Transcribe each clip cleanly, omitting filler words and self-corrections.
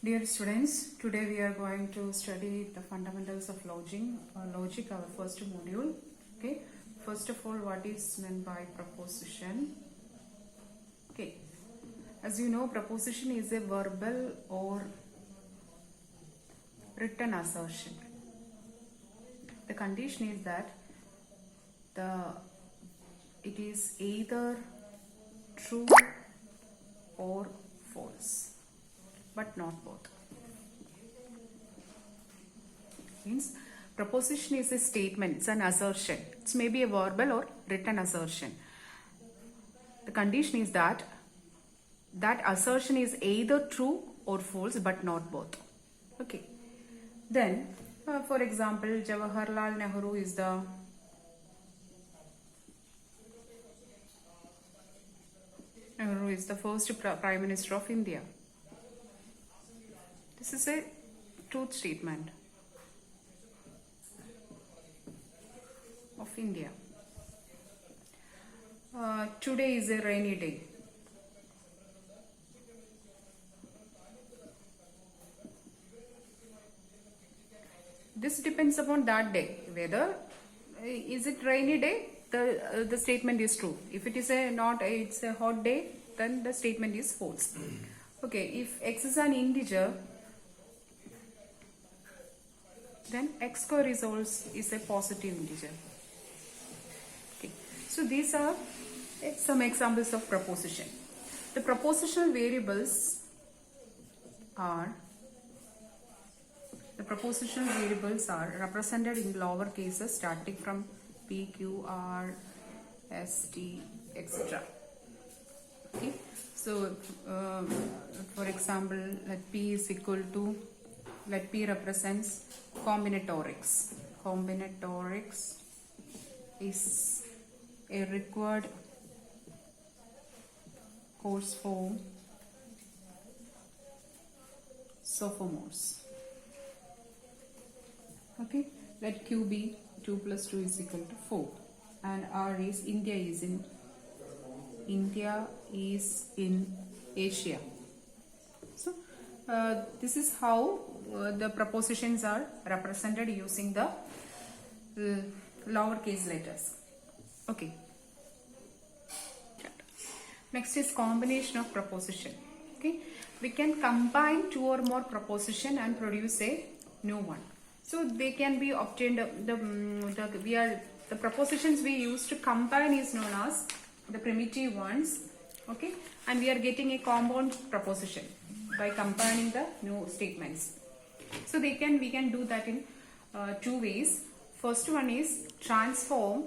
Dear students, today we are going to study the fundamentals of logic, our first module. Okay, first of all, what is meant by proposition? Okay, as you know, proposition is a verbal or written assertion. The condition is that it is either true or false, but not both. Means proposition is a statement, it's an assertion. It's maybe a verbal or written assertion. The condition is that assertion is either true or false, but not both. Okay. Then, for example, Jawaharlal Nehru is the first Prime Minister of India. This is a truth statement of India. Today is a rainy day. This depends upon that day. Whether is it rainy day, the statement is true. If it is it's a hot day, then the statement is false. Okay, if x is an integer, then x square is a positive integer. Okay, so these are some examples of proposition. The propositional variables are represented in lower cases starting from P, Q, R, S, T, etc. Okay, so for example, let P represents combinatorics. Combinatorics is a required course for sophomores. Okay, let Q be 2 plus 2 is equal to 4, and R is India is in Asia. So this is how the propositions are represented using the lowercase letters. Okay. Next is combination of proposition. Okay, we can combine two or more proposition and produce a new one. So they can be obtained. The propositions we use to combine is known as the primitive ones. Okay, and we are getting a compound proposition by combining the new statements. So we can do that in two ways. First one is transform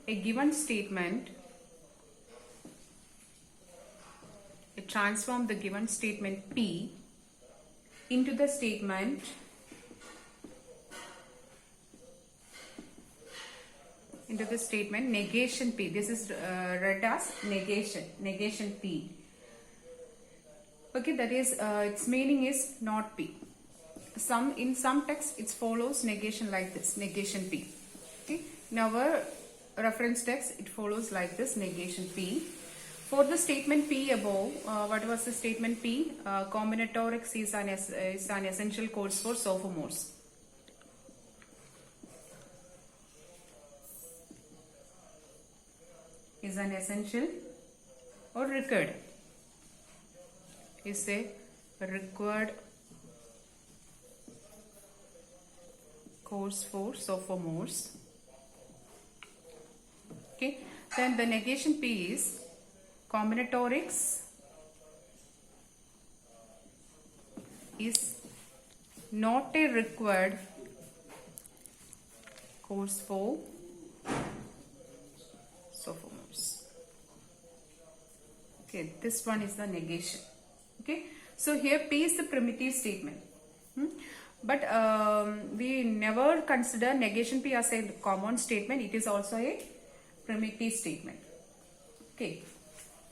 a given statement. Transform the given statement P into the statement negation P. This is read as negation P. Okay, that is its meaning is not P. In some texts it follows negation like this, negation P. Okay, in our reference text it follows like this, negation P. For the statement P above, what was the statement P? Combinatorics is an essential course for sophomores. Is an essential or required? Is a required course for sophomores. Okay. Then the negation P is combinatorics is not a required course for sophomores. Okay, this one is the negation. Okay, so here P is the primitive statement. But we never consider negation P as a common statement. It is also a primitive statement. Okay.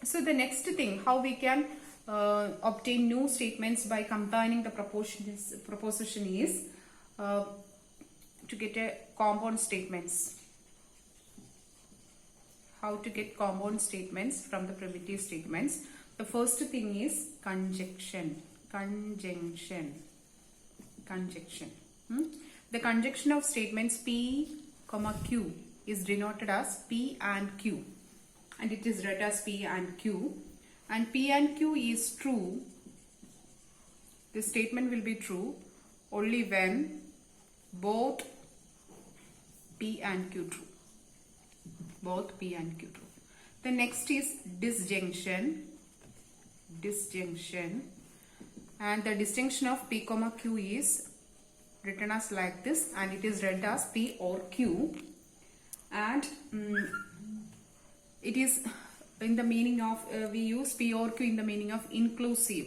So the next thing, how we can obtain new statements by combining the proposition is to get a compound statements. how to get compound statements from the primitive statements. The first thing is conjunction. The conjunction of statements P, Q is denoted as P and Q, and it is read as P and Q. And P and Q is true. The statement will be true only when both P and Q true. Both P and Q true. The next is disjunction. And the distinction of P, Q is written as like this, and it is read as P or Q. And it is in the meaning of, we use P or Q in the meaning of inclusive.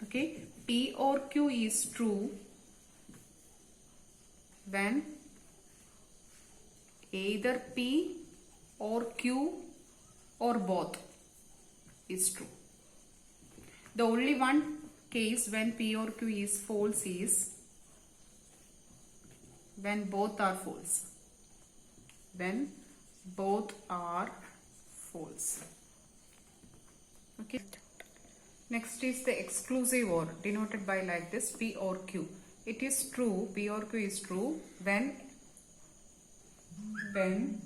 Okay, P or Q is true when either P or Q or both is true. The only one case when P or Q is false is when both are false. When both are false. Okay. Next is the exclusive OR, denoted by like this, P or Q. It is true, P or Q is true when one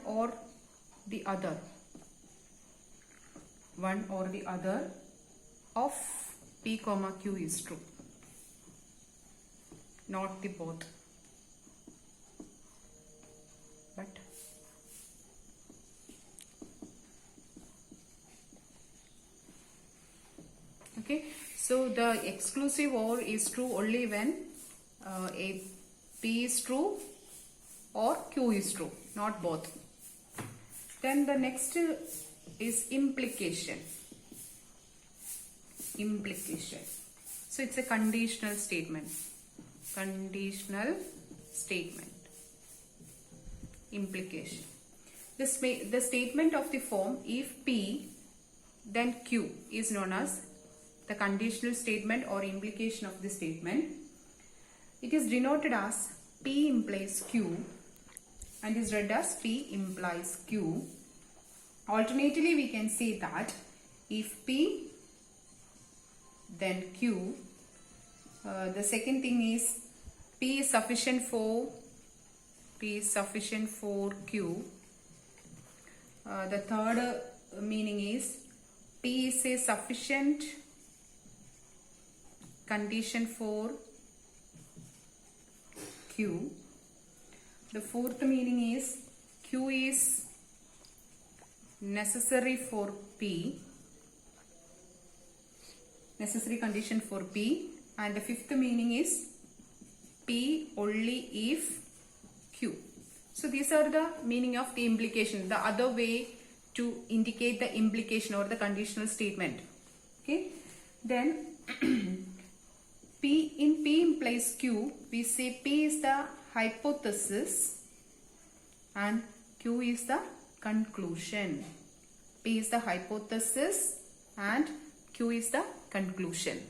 or the other of P, Q is true, not the both. But okay, so the exclusive OR is true only when a P is true or Q is true, not both. Then the next is implication. So it's a conditional statement. Implication. The statement of the form if P then Q is known as the conditional statement or implication of the statement. It is denoted as P implies Q and is read as P implies Q. Alternatively, we can say that if P then Q, the second thing is P is sufficient for Q. The third meaning is P is a sufficient condition for Q. The fourth meaning is Q is necessary for P, necessary condition for P. And the fifth meaning is P only if Q. So these are the meaning of the implication, the other way to indicate the implication or the conditional statement. Okay, then P implies Q, we say P is the hypothesis and Q is the conclusion. P is the hypothesis and Q is the conclusion.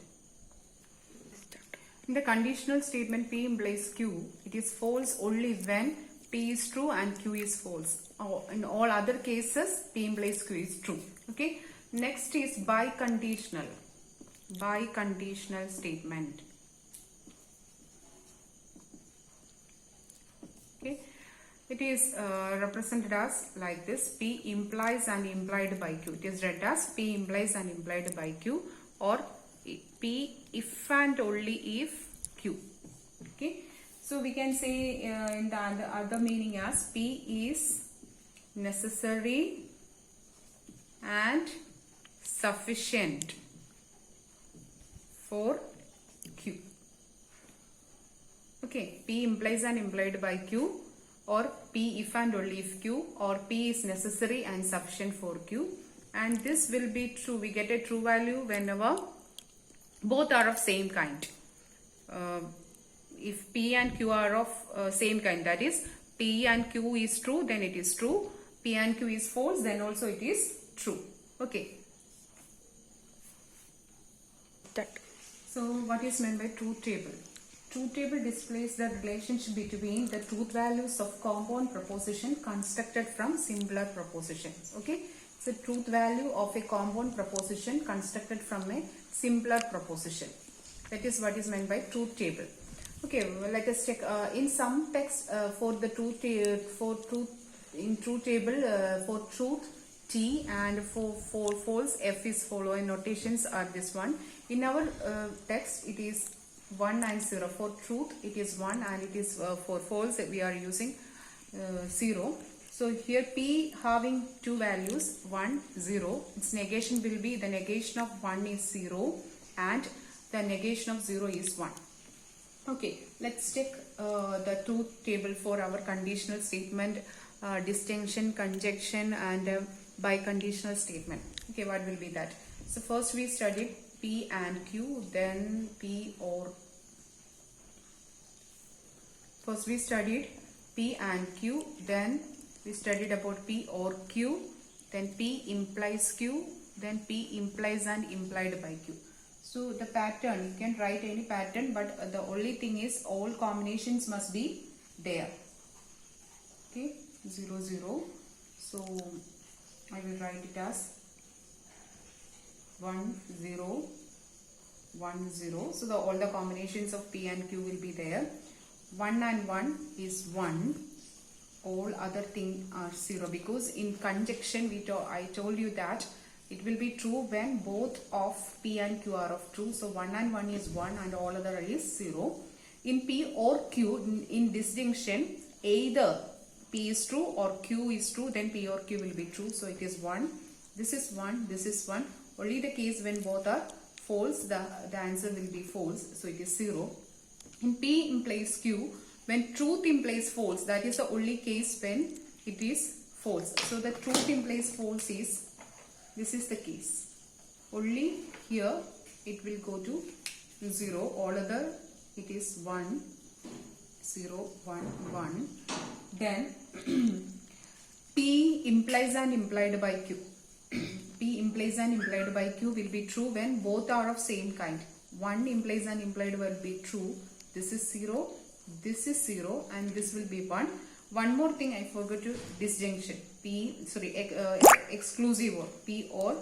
In the conditional statement P implies Q, it is false only when P is true and Q is false. In all other cases, P implies Q is true. Okay. Next is biconditional statement. Okay. It is represented as like this: P implies and implied by Q. It is read as P implies and implied by Q, or P if and only if Q. Okay. So we can say in the other meaning as P is necessary and sufficient for Q. Okay, P implies and implied by Q, or P if and only if Q, or P is necessary and sufficient for Q. And this will be true. We get a true value whenever both are of same kind. If P and Q are of same kind, that is P and Q is true, then it is true. P and Q is false, then also it is true. Okay. So what is meant by truth table? truth table displays the relationship between the truth values of compound proposition constructed from similar propositions. Okay, it's a truth value of a compound proposition constructed from a simpler proposition. That is what is meant by truth table. Okay, well, let us check in some text for the truth table for truth T and for false F is following notations are this one. In our text it is 1 and 0. For truth it is 1 and it is for false we are using 0. So here P having two values 1, 0. Its negation will be the negation of 1 is 0 and the negation of 0 is 1. Okay, let's check the truth table for our conditional statement, distinction, conjunction and biconditional statement. Okay, what will be that? So first we studied P and Q, then P or. First we studied P and Q, then we studied about P or Q, then P implies Q, then P implies and implied by Q. So the pattern, you can write any pattern, but the only thing is all combinations must be there. Okay, 0, 0. So I will write it as 1, 0, 1, 0. So all the combinations of P and Q will be there. 1 and 1 is 1. All other things are 0 because in conjunction I told you that it will be true when both of P and Q are of true. So 1 and 1 is 1 and all other is 0. In P or Q, in distinction, either P is true or Q is true, then P or Q will be true. So it is 1. This is 1. This is 1. Only the case when both are false, the answer will be false. So it is 0. In P implies Q, when truth implies false, that is the only case when it is false. So the truth implies false is, this is the case. Only here it will go to 0. All other it is 1, 0, 1, 1. Then P implies and implied by Q. P implies and implied by Q will be true when both are of same kind. 1 implies and implied will be true. This is 0, this is 0 and this will be 1. One more thing I forgot to disjunction. Exclusive or P or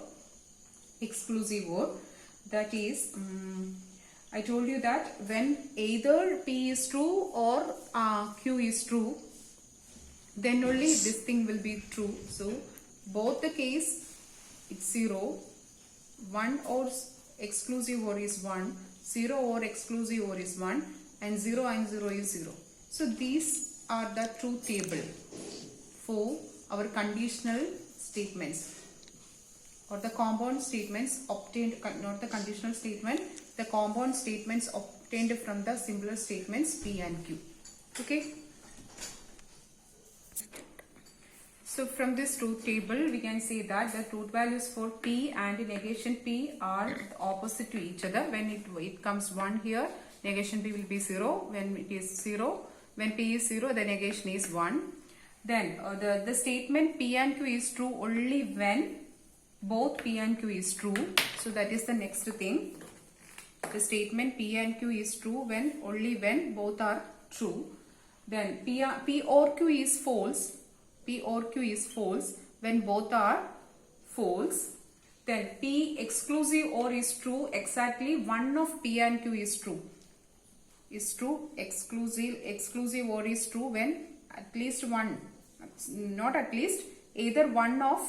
exclusive or, that is I told you that when either P is true or Q is true, then only this thing will be true. So both the case it's 0, 1 or exclusive or is 1, 0 or exclusive or is 1 and 0 is 0. So these are the truth table for our conditional statements or the compound statements obtained, not the conditional statement, the compound statements obtained from the simpler statements P and Q. Okay. So from this truth table we can say that the truth values for P and negation P are opposite to each other. When it comes 1 here, negation P will be 0. When it is 0, when P is 0, the negation is 1. Then the statement P and Q is true only when both P and Q is true. So that is the next thing. The statement P and Q is true only when both are true. Then P or Q is false. P or Q is false when both are false. Then P exclusive or is true exactly one of P and Q is true. Exclusive or is true when at least one, not at least, either one of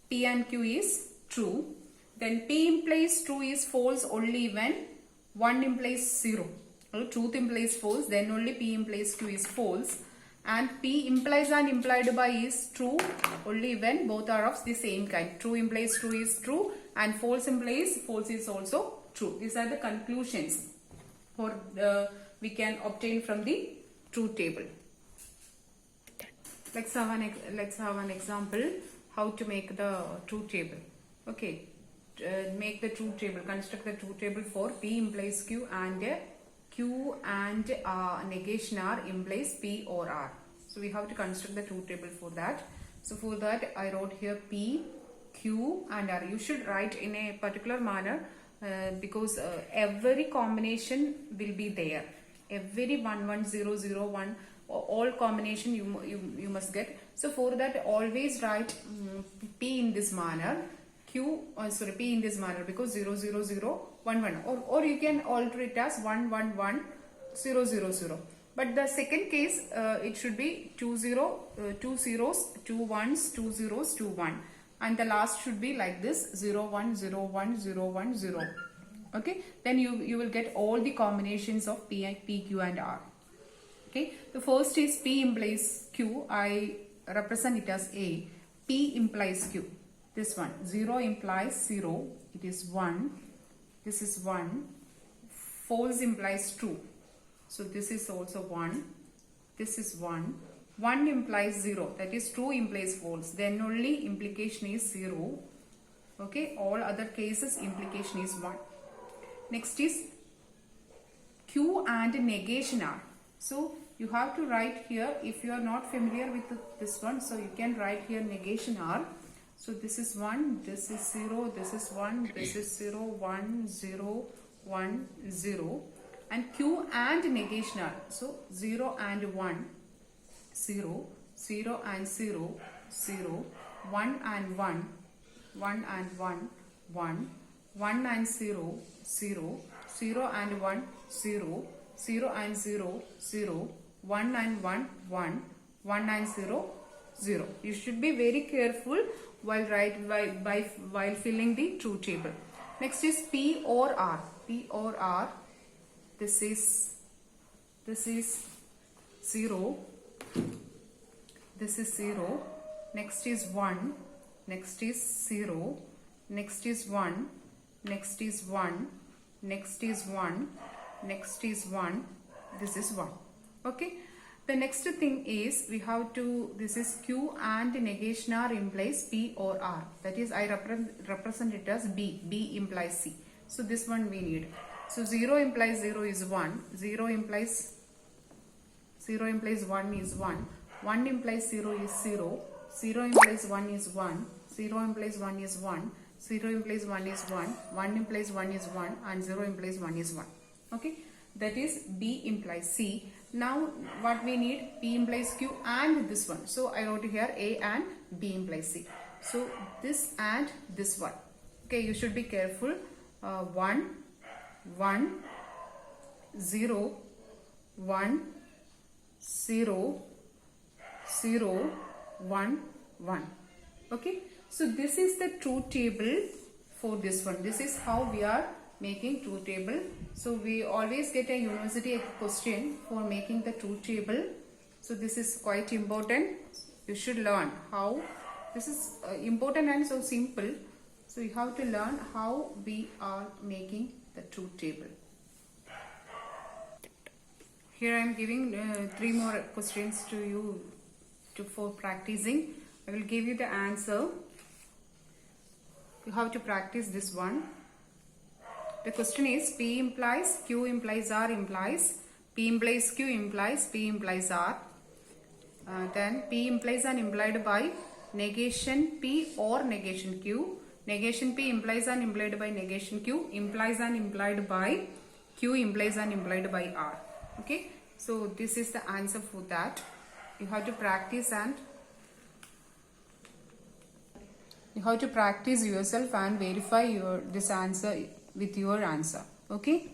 P and Q is true. Then P implies true is false only when 1 implies 0. Truth implies false, then only P implies Q is false. And P implies and implied by is true only when both are of the same kind. True implies true is true and false implies false is also true. These are the conclusions for we can obtain from the truth table. Let's have an example how to make the truth table. Okay, make the truth table. Construct the truth table for P implies Q and Q and negation R implies P or R. So we have to construct the truth table for that. So for that I wrote here P, Q and R. You should write in a particular manner because every combination will be there. every 1 1 0 0 1 all combination you must get. So for that always write P in this manner, P in this manner, because 0 0 0 1 1, or you can alter it as 1 1 1 0 0 0. But the second case it should be 2 zeros, 2 ones, 2 zeros, 2 1, and the last should be like this 0 1 0 1 0 1 0. Okay, then you will get all the combinations of P, Q and R. Okay, the first is P implies Q. I represent it as A. P implies Q. This one, 0 implies 0. It is 1. This is 1. False implies true. So this is also 1. This is 1. 1 implies 0. That is true implies false. Then only implication is 0. Okay, all other cases implication is 1. Next is Q and negation are. So you have to write here, if you are not familiar with this one, so you can write here negation are. So this is 1, this is 0, this is 1, this is 0, 1, 0, 1, 0. And Q and negation are. So 0 and 1, 0, 0 and 0, 0, 1 and 1, 1 and 1, 1, 1 and 0, 0, 0 and 1, 0, 0 and 0, 0, 1 and 1, 1, 1 and 0, 0. You should be very careful while while filling the truth table. Next is P or R. P or R. This is 0. This is 0. Next is 1. Next is 0. Next is 1. Next is 1. Next is 1. Next is 1. This is 1. Okay. The next thing is we have to, this is Q and negation R implies P or R. That is, I represent it as B. B implies C. So this one we need. So 0 implies 0 is 1. 0 implies 1 is 1. 1 implies 0 is 0. 0 implies 1 is 1. 0 implies 1 is 1. 0 implies 1 is 1. 1 implies 1 is 1. And 0 implies 1 is 1. Okay. That is B implies C. Now what we need, P implies Q and this one. So I wrote here A and B implies C. So this and this one. Okay, you should be careful. 1, 1, 0, 1, 0, 0, 1, 1. Okay, so this is the truth table for this one. This is how we are making truth table. So we always get a university question for making the truth table. So this is quite important. You should learn how. This is important and so simple. So you have to learn how we are making the truth table. Here I am giving 3 more questions to you for practicing. I will give you the answer. You have to practice this one. The question is P implies Q implies R implies P implies Q implies P implies R. Then P implies and implied by negation P or negation Q. Negation P implies and implied by negation Q, implies and implied by Q, implies and implied by R. Okay, so this is the answer for that. You have to practice and you have to practice yourself and verify this answer with your answer. Okay.